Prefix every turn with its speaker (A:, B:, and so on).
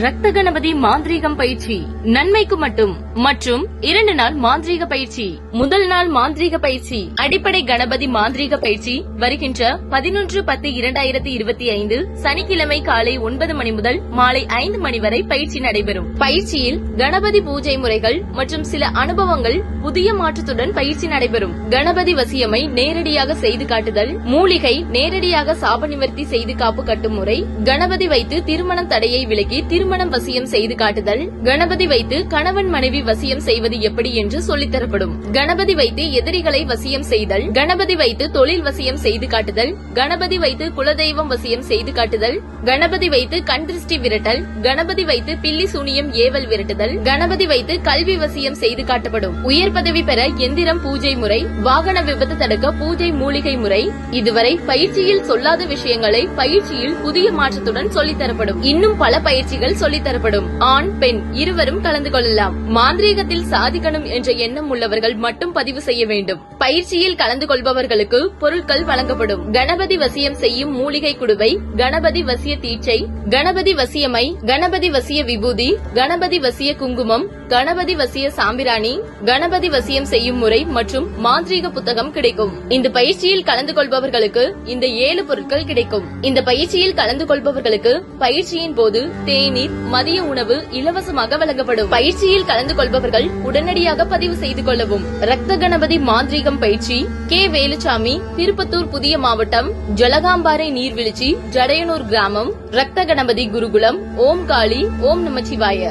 A: ரத்த கணபதி மாந்திரீகம் பயிற்சி நன்மைக்கு மட்டும் மற்றும் 2 நாள் மாந்திரீக பயிற்சி. முதல் நாள் மாந்திரீக பயிற்சி அடிப்படை கணபதி மாந்திரீக பயிற்சி வருகின்ற 11/10/2025 சனிக்கிழமை காலை 9 மணி முதல் மாலை 5 மணி வரை பயிற்சி நடைபெறும். பயிற்சியில் கணபதி பூஜை முறைகள் மற்றும் சில அனுபவங்கள் புதிய மாற்றத்துடன் பயிற்சி நடைபெறும். கணபதி வசியமை நேரடியாக செய்து காட்டுதல், மூலிகை நேரடியாக சாப நிவர்த்தி செய்து காப்பு கட்டும் முறை, கணபதி வைத்து திருமணம் தடையை விலக்கி திருமணம் வசியம் செய்து காட்டுதல், கணபதி வைத்து கணவன் மனைவி வசியம் செய்வது எப்படி என்று சொல்லித்தரப்படும். கணபதி வைத்து எதிரிகளை வசியம் செய்தல், கணபதி வைத்து தொழில் வசியம் செய்து காட்டுதல், கணபதி வைத்து குலதெய்வம் வசியம் செய்து காட்டுதல், கணபதி வைத்து கண் திருஷ்டி விரட்டல், கணபதி வைத்து பில்லி சூனியம் ஏவல் விரட்டுதல், கணபதி வைத்து கல்வி வசியம் செய்து காட்டப்படும். உயர் பதவி பெற எந்திரம் பூஜை முறை, வாகன விபத்து தடுக்க பூஜை மூலிகை முறை. இதுவரை பயிற்சியில் சொல்லாத விஷயங்களை பயிற்சியில் புதிய மாற்றத்துடன் சொல்லித்தரப்படும். இன்னும் பல பயிற்சிகள் சொல்லித்தரப்படும். ஆண் பெண் இருவரும் கலந்து கொள்ளலாம். மாந்திரீகத்தில் சாதிக்கணும் என்ற எண்ணம் உள்ளவர்கள் மட்டும் பதிவு செய்ய வேண்டும். பயிற்சியில் கலந்து கொள்பவர்களுக்கு பொருட்கள் வழங்கப்படும். கணபதி வசியம் செய்யும் மூலிகை குடுவை, கணபதி வசிய தீட்சை, கணபதி வசியமை, கணபதி வசிய விபூதி, கணபதி வசிய குங்குமம், கணபதி வசிய சாம்பிராணி, கணபதி வசியம் செய்யும் முறை மற்றும் மாந்திரீக புத்தகம் கிடைக்கும். இந்த பயிற்சியில் கலந்து கொள்பவர்களுக்கு இந்த 7 பொருட்கள் கிடைக்கும். இந்த பயிற்சியில் கலந்து கொள்பவர்களுக்கு பயிற்சியின் போது தேநீர், மதிய உணவு இலவசமாக வழங்கப்படும். பயிற்சியில் கலந்து கொள்பவர்கள் உடனடியாக பதிவு செய்து கொள்ளவும். ரத்த கணபதி மாந்திரீகம் பயிற்சி கே. வேலுச்சாமி, திருப்பத்தூர் புதிய மாவட்டம், ஜலகாம்பாறை நீர்வீழ்ச்சி, ஜடையனூர் கிராமம். ரத்த கணபதி குருகுலம். ஓம் காளி, ஓம் நமச்சிவாய.